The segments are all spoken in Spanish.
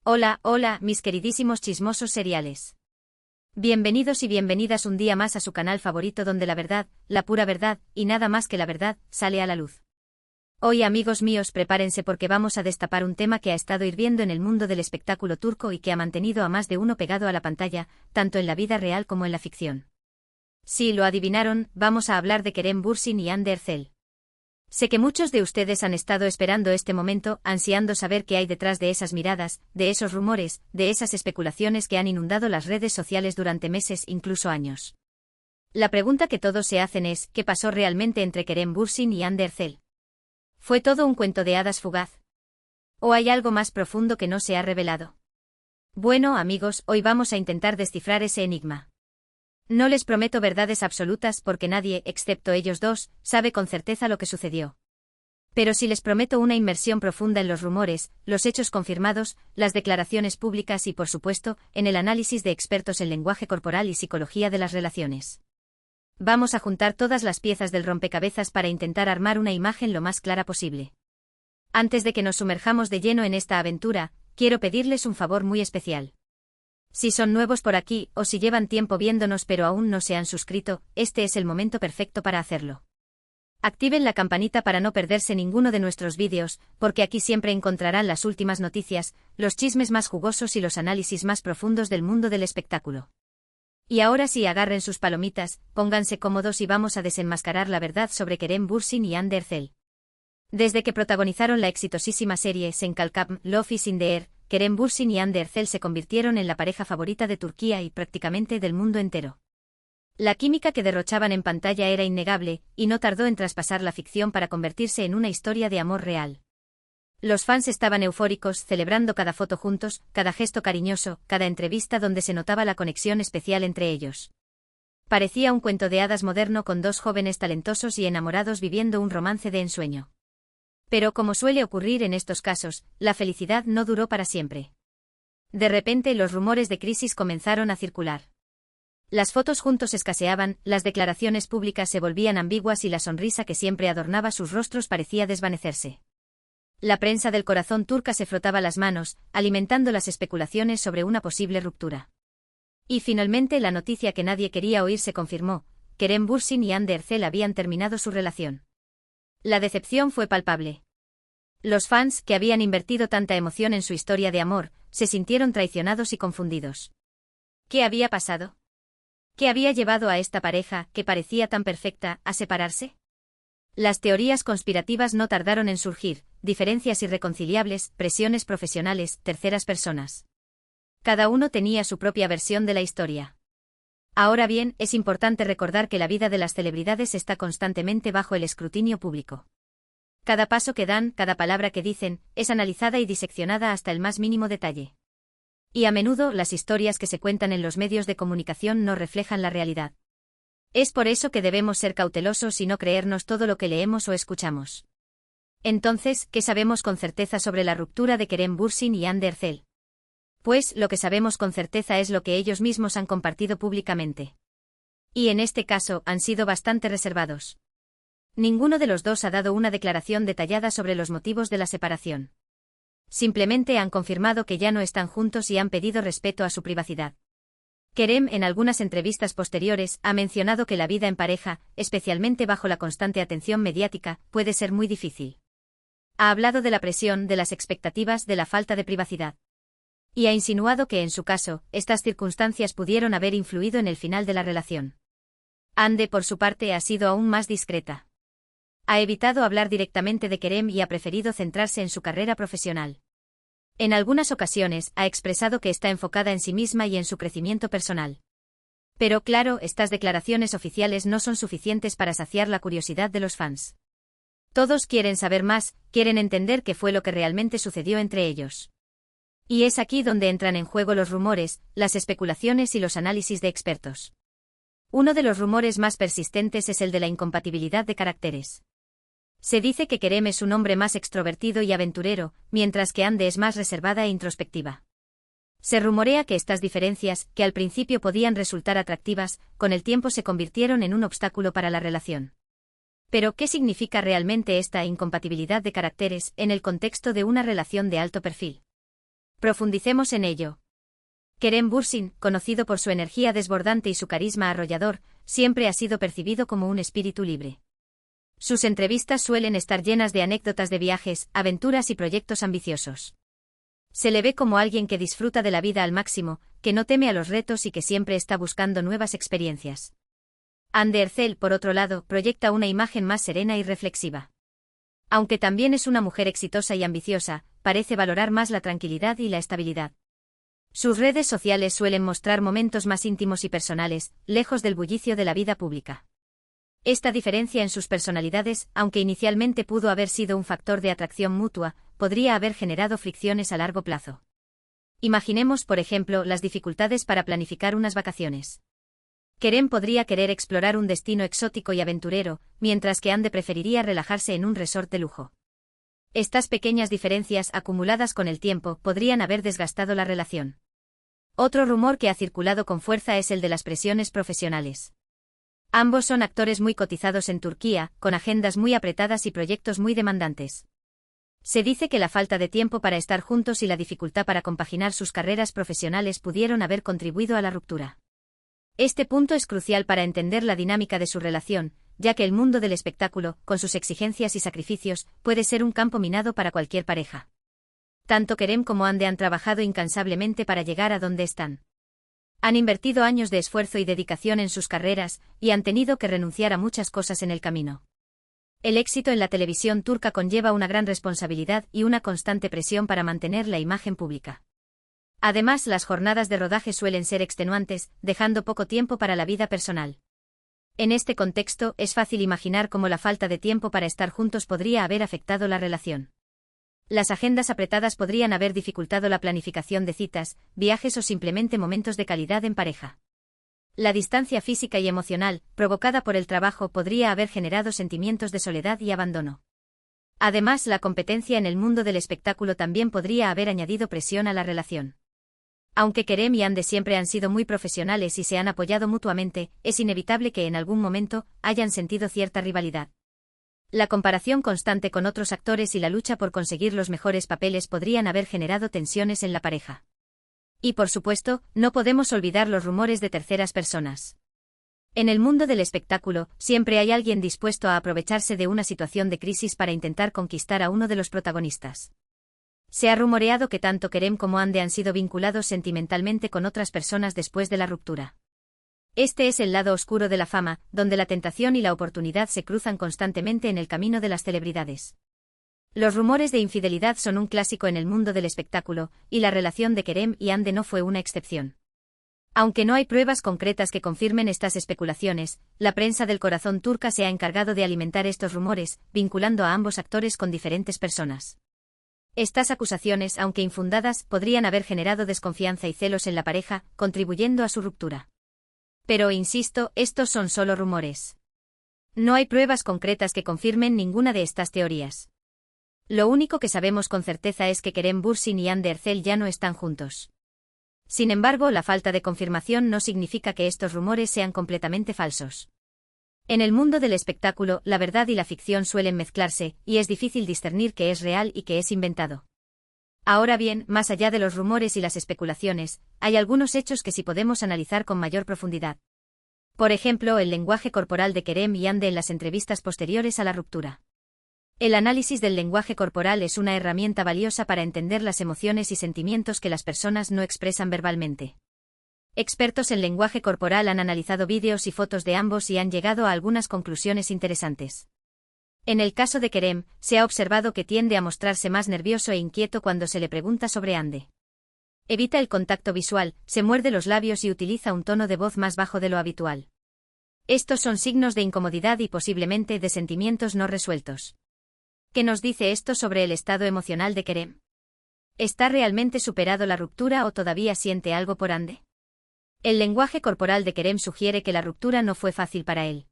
Hola, hola, mis queridísimos chismosos seriales. Bienvenidos y bienvenidas un día más a su canal favorito donde la verdad, la pura verdad, y nada más que la verdad, sale a la luz. Hoy, amigos míos, prepárense porque vamos a destapar un tema que ha estado hirviendo en el mundo del espectáculo turco y que ha mantenido a más de uno pegado a la pantalla, tanto en la vida real como en la ficción. Si lo adivinaron, vamos a hablar de Kerem Bürsin y Hande Erçel. Sé que muchos de ustedes han estado esperando este momento, ansiando saber qué hay detrás de esas miradas, de esos rumores, de esas especulaciones que han inundado las redes sociales durante meses, incluso años. La pregunta que todos se hacen es, ¿qué pasó realmente entre Kerem Bürsin y Hande Erçel? ¿Fue todo un cuento de hadas fugaz? ¿O hay algo más profundo que no se ha revelado? Bueno, amigos, hoy vamos a intentar descifrar ese enigma. No les prometo verdades absolutas porque nadie, excepto ellos dos, sabe con certeza lo que sucedió. Pero sí les prometo una inmersión profunda en los rumores, los hechos confirmados, las declaraciones públicas y, por supuesto, en el análisis de expertos en lenguaje corporal y psicología de las relaciones. Vamos a juntar todas las piezas del rompecabezas para intentar armar una imagen lo más clara posible. Antes de que nos sumerjamos de lleno en esta aventura, quiero pedirles un favor muy especial. Si son nuevos por aquí, o si llevan tiempo viéndonos pero aún no se han suscrito, este es el momento perfecto para hacerlo. Activen la campanita para no perderse ninguno de nuestros vídeos, porque aquí siempre encontrarán las últimas noticias, los chismes más jugosos y los análisis más profundos del mundo del espectáculo. Y ahora sí, agarren sus palomitas, pónganse cómodos y vamos a desenmascarar la verdad sobre Kerem Bürsin y Hande Erçel. Desde que protagonizaron la exitosísima serie Sen Kalkam, Love is in the Air, Kerem Bürsin y Hande Erçel se convirtieron en la pareja favorita de Turquía y prácticamente del mundo entero. La química que derrochaban en pantalla era innegable, y no tardó en traspasar la ficción para convertirse en una historia de amor real. Los fans estaban eufóricos, celebrando cada foto juntos, cada gesto cariñoso, cada entrevista donde se notaba la conexión especial entre ellos. Parecía un cuento de hadas moderno con dos jóvenes talentosos y enamorados viviendo un romance de ensueño. Pero como suele ocurrir en estos casos, la felicidad no duró para siempre. De repente los rumores de crisis comenzaron a circular. Las fotos juntos escaseaban, las declaraciones públicas se volvían ambiguas y la sonrisa que siempre adornaba sus rostros parecía desvanecerse. La prensa del corazón turca se frotaba las manos, alimentando las especulaciones sobre una posible ruptura. Y finalmente la noticia que nadie quería oír se confirmó: Kerem Bürsin y Hande Erçel habían terminado su relación. La decepción fue palpable. Los fans, que habían invertido tanta emoción en su historia de amor, se sintieron traicionados y confundidos. ¿Qué había pasado? ¿Qué había llevado a esta pareja, que parecía tan perfecta, a separarse? Las teorías conspirativas no tardaron en surgir: diferencias irreconciliables, presiones profesionales, terceras personas. Cada uno tenía su propia versión de la historia. Ahora bien, es importante recordar que la vida de las celebridades está constantemente bajo el escrutinio público. Cada paso que dan, cada palabra que dicen, es analizada y diseccionada hasta el más mínimo detalle. Y a menudo las historias que se cuentan en los medios de comunicación no reflejan la realidad. Es por eso que debemos ser cautelosos y no creernos todo lo que leemos o escuchamos. Entonces, ¿qué sabemos con certeza sobre la ruptura de Kerem Bürsin y Hande Erçel? Pues, lo que sabemos con certeza es lo que ellos mismos han compartido públicamente. Y en este caso, han sido bastante reservados. Ninguno de los dos ha dado una declaración detallada sobre los motivos de la separación. Simplemente han confirmado que ya no están juntos y han pedido respeto a su privacidad. Kerem, en algunas entrevistas posteriores, ha mencionado que la vida en pareja, especialmente bajo la constante atención mediática, puede ser muy difícil. Ha hablado de la presión, de las expectativas, de la falta de privacidad. Y ha insinuado que en su caso, estas circunstancias pudieron haber influido en el final de la relación. Hande, por su parte, ha sido aún más discreta. Ha evitado hablar directamente de Kerem y ha preferido centrarse en su carrera profesional. En algunas ocasiones, ha expresado que está enfocada en sí misma y en su crecimiento personal. Pero claro, estas declaraciones oficiales no son suficientes para saciar la curiosidad de los fans. Todos quieren saber más, quieren entender qué fue lo que realmente sucedió entre ellos. Y es aquí donde entran en juego los rumores, las especulaciones y los análisis de expertos. Uno de los rumores más persistentes es el de la incompatibilidad de caracteres. Se dice que Kerem es un hombre más extrovertido y aventurero, mientras que Hande es más reservada e introspectiva. Se rumorea que estas diferencias, que al principio podían resultar atractivas, con el tiempo se convirtieron en un obstáculo para la relación. Pero, ¿qué significa realmente esta incompatibilidad de caracteres en el contexto de una relación de alto perfil? Profundicemos en ello. Kerem Bürsin, conocido por su energía desbordante y su carisma arrollador, siempre ha sido percibido como un espíritu libre. Sus entrevistas suelen estar llenas de anécdotas de viajes, aventuras y proyectos ambiciosos. Se le ve como alguien que disfruta de la vida al máximo, que no teme a los retos y que siempre está buscando nuevas experiencias. Hande Erçel, por otro lado, proyecta una imagen más serena y reflexiva. Aunque también es una mujer exitosa y ambiciosa, parece valorar más la tranquilidad y la estabilidad. Sus redes sociales suelen mostrar momentos más íntimos y personales, lejos del bullicio de la vida pública. Esta diferencia en sus personalidades, aunque inicialmente pudo haber sido un factor de atracción mutua, podría haber generado fricciones a largo plazo. Imaginemos, por ejemplo, las dificultades para planificar unas vacaciones. Kerem podría querer explorar un destino exótico y aventurero, mientras que Hande preferiría relajarse en un resort de lujo. Estas pequeñas diferencias, acumuladas con el tiempo, podrían haber desgastado la relación. Otro rumor que ha circulado con fuerza es el de las presiones profesionales. Ambos son actores muy cotizados en Turquía, con agendas muy apretadas y proyectos muy demandantes. Se dice que la falta de tiempo para estar juntos y la dificultad para compaginar sus carreras profesionales pudieron haber contribuido a la ruptura. Este punto es crucial para entender la dinámica de su relación, ya que el mundo del espectáculo, con sus exigencias y sacrificios, puede ser un campo minado para cualquier pareja. Tanto Kerem como Hande han trabajado incansablemente para llegar a donde están. Han invertido años de esfuerzo y dedicación en sus carreras, y han tenido que renunciar a muchas cosas en el camino. El éxito en la televisión turca conlleva una gran responsabilidad y una constante presión para mantener la imagen pública. Además, las jornadas de rodaje suelen ser extenuantes, dejando poco tiempo para la vida personal. En este contexto, es fácil imaginar cómo la falta de tiempo para estar juntos podría haber afectado la relación. Las agendas apretadas podrían haber dificultado la planificación de citas, viajes o simplemente momentos de calidad en pareja. La distancia física y emocional, provocada por el trabajo, podría haber generado sentimientos de soledad y abandono. Además, la competencia en el mundo del espectáculo también podría haber añadido presión a la relación. Aunque Kerem y Hande siempre han sido muy profesionales y se han apoyado mutuamente, es inevitable que en algún momento hayan sentido cierta rivalidad. La comparación constante con otros actores y la lucha por conseguir los mejores papeles podrían haber generado tensiones en la pareja. Y por supuesto, no podemos olvidar los rumores de terceras personas. En el mundo del espectáculo, siempre hay alguien dispuesto a aprovecharse de una situación de crisis para intentar conquistar a uno de los protagonistas. Se ha rumoreado que tanto Kerem como Hande han sido vinculados sentimentalmente con otras personas después de la ruptura. Este es el lado oscuro de la fama, donde la tentación y la oportunidad se cruzan constantemente en el camino de las celebridades. Los rumores de infidelidad son un clásico en el mundo del espectáculo, y la relación de Kerem y Hande no fue una excepción. Aunque no hay pruebas concretas que confirmen estas especulaciones, la prensa del corazón turca se ha encargado de alimentar estos rumores, vinculando a ambos actores con diferentes personas. Estas acusaciones, aunque infundadas, podrían haber generado desconfianza y celos en la pareja, contribuyendo a su ruptura. Pero, insisto, estos son solo rumores. No hay pruebas concretas que confirmen ninguna de estas teorías. Lo único que sabemos con certeza es que Kerem Bürsin y Hande Erçel ya no están juntos. Sin embargo, la falta de confirmación no significa que estos rumores sean completamente falsos. En el mundo del espectáculo, la verdad y la ficción suelen mezclarse, y es difícil discernir qué es real y qué es inventado. Ahora bien, más allá de los rumores y las especulaciones, hay algunos hechos que sí podemos analizar con mayor profundidad. Por ejemplo, el lenguaje corporal de Kerem y Hande en las entrevistas posteriores a la ruptura. El análisis del lenguaje corporal es una herramienta valiosa para entender las emociones y sentimientos que las personas no expresan verbalmente. Expertos en lenguaje corporal han analizado vídeos y fotos de ambos y han llegado a algunas conclusiones interesantes. En el caso de Kerem, se ha observado que tiende a mostrarse más nervioso e inquieto cuando se le pregunta sobre Hande. Evita el contacto visual, se muerde los labios y utiliza un tono de voz más bajo de lo habitual. Estos son signos de incomodidad y posiblemente de sentimientos no resueltos. ¿Qué nos dice esto sobre el estado emocional de Kerem? ¿Está realmente superado la ruptura o todavía siente algo por Hande? El lenguaje corporal de Kerem sugiere que la ruptura no fue fácil para él.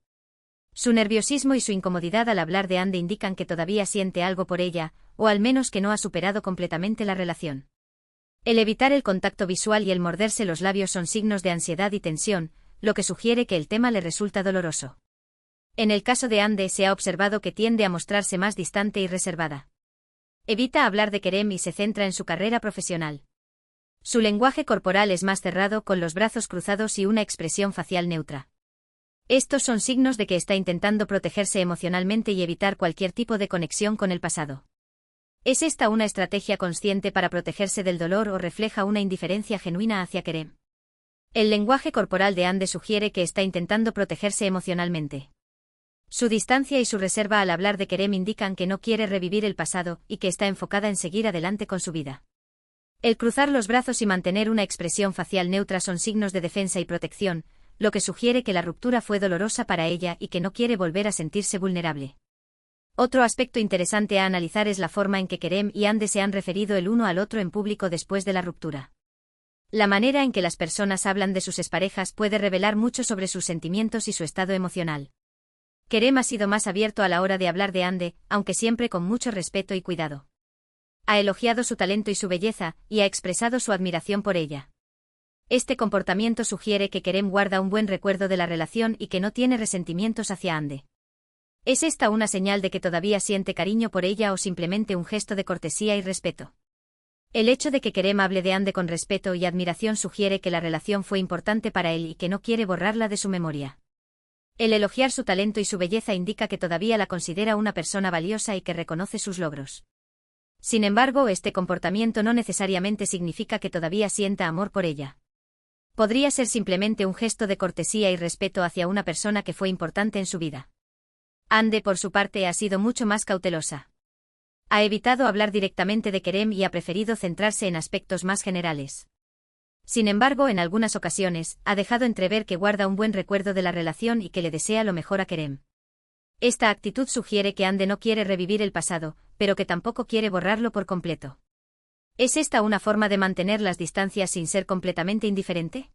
Su nerviosismo y su incomodidad al hablar de Hande indican que todavía siente algo por ella, o al menos que no ha superado completamente la relación. El evitar el contacto visual y el morderse los labios son signos de ansiedad y tensión, lo que sugiere que el tema le resulta doloroso. En el caso de Hande se ha observado que tiende a mostrarse más distante y reservada. Evita hablar de Kerem y se centra en su carrera profesional. Su lenguaje corporal es más cerrado, con los brazos cruzados y una expresión facial neutra. Estos son signos de que está intentando protegerse emocionalmente y evitar cualquier tipo de conexión con el pasado. ¿Es esta una estrategia consciente para protegerse del dolor o refleja una indiferencia genuina hacia Kerem? El lenguaje corporal de Ande sugiere que está intentando protegerse emocionalmente. Su distancia y su reserva al hablar de Kerem indican que no quiere revivir el pasado y que está enfocada en seguir adelante con su vida. El cruzar los brazos y mantener una expresión facial neutra son signos de defensa y protección, lo que sugiere que la ruptura fue dolorosa para ella y que no quiere volver a sentirse vulnerable. Otro aspecto interesante a analizar es la forma en que Kerem y Ande se han referido el uno al otro en público después de la ruptura. La manera en que las personas hablan de sus exparejas puede revelar mucho sobre sus sentimientos y su estado emocional. Kerem ha sido más abierto a la hora de hablar de Ande, aunque siempre con mucho respeto y cuidado. Ha elogiado su talento y su belleza, y ha expresado su admiración por ella. Este comportamiento sugiere que Kerem guarda un buen recuerdo de la relación y que no tiene resentimientos hacia Ande. ¿Es esta una señal de que todavía siente cariño por ella o simplemente un gesto de cortesía y respeto? El hecho de que Kerem hable de Ande con respeto y admiración sugiere que la relación fue importante para él y que no quiere borrarla de su memoria. El elogiar su talento y su belleza indica que todavía la considera una persona valiosa y que reconoce sus logros. Sin embargo, este comportamiento no necesariamente significa que todavía sienta amor por ella. Podría ser simplemente un gesto de cortesía y respeto hacia una persona que fue importante en su vida. Ande, por su parte, ha sido mucho más cautelosa. Ha evitado hablar directamente de Kerem y ha preferido centrarse en aspectos más generales. Sin embargo, en algunas ocasiones, ha dejado entrever que guarda un buen recuerdo de la relación y que le desea lo mejor a Kerem. Esta actitud sugiere que Ande no quiere revivir el pasado, pero que tampoco quiere borrarlo por completo. ¿Es esta una forma de mantener las distancias sin ser completamente indiferente?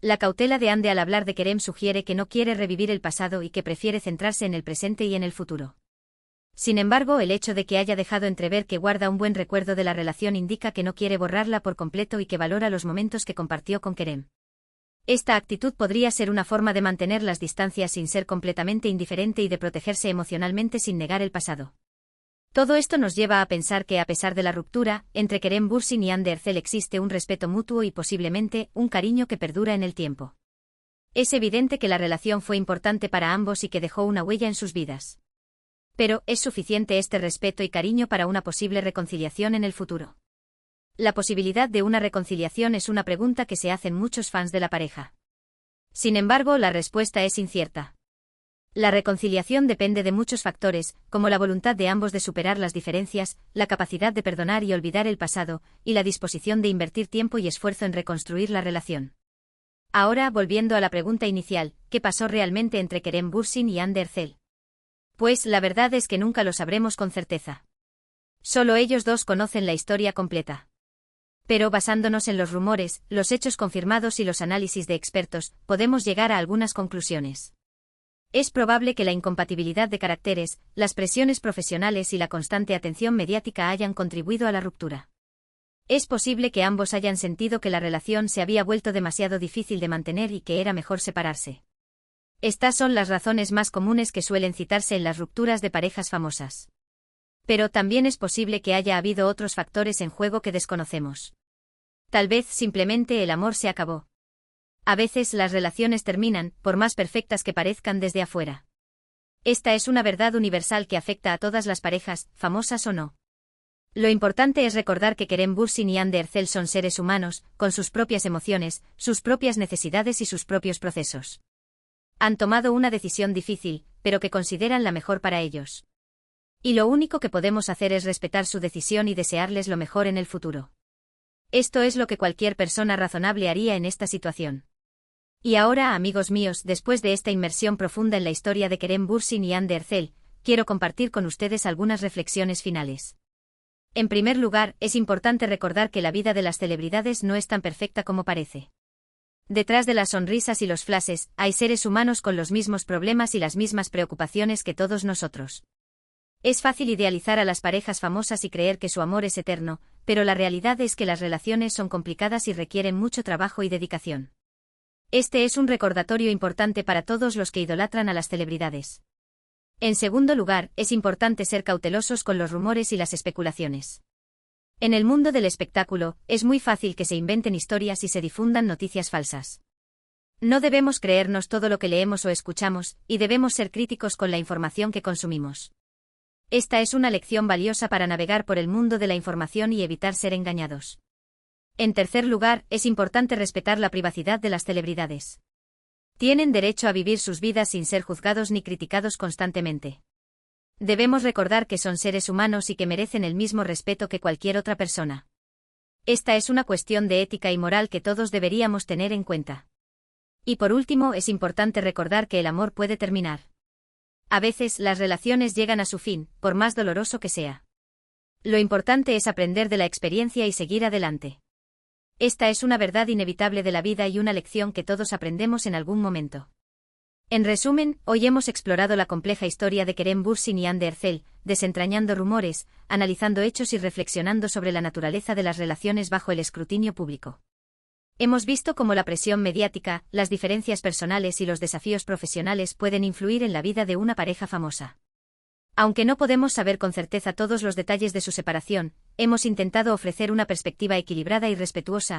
La cautela de Ande al hablar de Kerem sugiere que no quiere revivir el pasado y que prefiere centrarse en el presente y en el futuro. Sin embargo, el hecho de que haya dejado entrever que guarda un buen recuerdo de la relación indica que no quiere borrarla por completo y que valora los momentos que compartió con Kerem. Esta actitud podría ser una forma de mantener las distancias sin ser completamente indiferente y de protegerse emocionalmente sin negar el pasado. Todo esto nos lleva a pensar que a pesar de la ruptura, entre Kerem Bürsin y Ande Erçel existe un respeto mutuo y posiblemente un cariño que perdura en el tiempo. Es evidente que la relación fue importante para ambos y que dejó una huella en sus vidas. Pero, ¿es suficiente este respeto y cariño para una posible reconciliación en el futuro? La posibilidad de una reconciliación es una pregunta que se hacen muchos fans de la pareja. Sin embargo, la respuesta es incierta. La reconciliación depende de muchos factores, como la voluntad de ambos de superar las diferencias, la capacidad de perdonar y olvidar el pasado, y la disposición de invertir tiempo y esfuerzo en reconstruir la relación. Ahora, volviendo a la pregunta inicial, ¿qué pasó realmente entre Kerem Bürsin y Ande Erçel? Pues la verdad es que nunca lo sabremos con certeza. Solo ellos dos conocen la historia completa. Pero basándonos en los rumores, los hechos confirmados y los análisis de expertos, podemos llegar a algunas conclusiones. Es probable que la incompatibilidad de caracteres, las presiones profesionales y la constante atención mediática hayan contribuido a la ruptura. Es posible que ambos hayan sentido que la relación se había vuelto demasiado difícil de mantener y que era mejor separarse. Estas son las razones más comunes que suelen citarse en las rupturas de parejas famosas. Pero también es posible que haya habido otros factores en juego que desconocemos. Tal vez simplemente el amor se acabó. A veces las relaciones terminan, por más perfectas que parezcan desde afuera. Esta es una verdad universal que afecta a todas las parejas, famosas o no. Lo importante es recordar que Kerem Bürsin y Ande Erçel son seres humanos, con sus propias emociones, sus propias necesidades y sus propios procesos. Han tomado una decisión difícil, pero que consideran la mejor para ellos. Y lo único que podemos hacer es respetar su decisión y desearles lo mejor en el futuro. Esto es lo que cualquier persona razonable haría en esta situación. Y ahora, amigos míos, después de esta inmersión profunda en la historia de Kerem Bürsin y Ande Erçel, quiero compartir con ustedes algunas reflexiones finales. En primer lugar, es importante recordar que la vida de las celebridades no es tan perfecta como parece. Detrás de las sonrisas y los flashes, hay seres humanos con los mismos problemas y las mismas preocupaciones que todos nosotros. Es fácil idealizar a las parejas famosas y creer que su amor es eterno, pero la realidad es que las relaciones son complicadas y requieren mucho trabajo y dedicación. Este es un recordatorio importante para todos los que idolatran a las celebridades. En segundo lugar, es importante ser cautelosos con los rumores y las especulaciones. En el mundo del espectáculo, es muy fácil que se inventen historias y se difundan noticias falsas. No debemos creernos todo lo que leemos o escuchamos, y debemos ser críticos con la información que consumimos. Esta es una lección valiosa para navegar por el mundo de la información y evitar ser engañados. En tercer lugar, es importante respetar la privacidad de las celebridades. Tienen derecho a vivir sus vidas sin ser juzgados ni criticados constantemente. Debemos recordar que son seres humanos y que merecen el mismo respeto que cualquier otra persona. Esta es una cuestión de ética y moral que todos deberíamos tener en cuenta. Y por último, es importante recordar que el amor puede terminar. A veces, las relaciones llegan a su fin, por más doloroso que sea. Lo importante es aprender de la experiencia y seguir adelante. Esta es una verdad inevitable de la vida y una lección que todos aprendemos en algún momento. En resumen, hoy hemos explorado la compleja historia de Kerem Bürsin y Hande Erçel, desentrañando rumores, analizando hechos y reflexionando sobre la naturaleza de las relaciones bajo el escrutinio público. Hemos visto cómo la presión mediática, las diferencias personales y los desafíos profesionales pueden influir en la vida de una pareja famosa. Aunque no podemos saber con certeza todos los detalles de su separación, hemos intentado ofrecer una perspectiva equilibrada y respetuosa,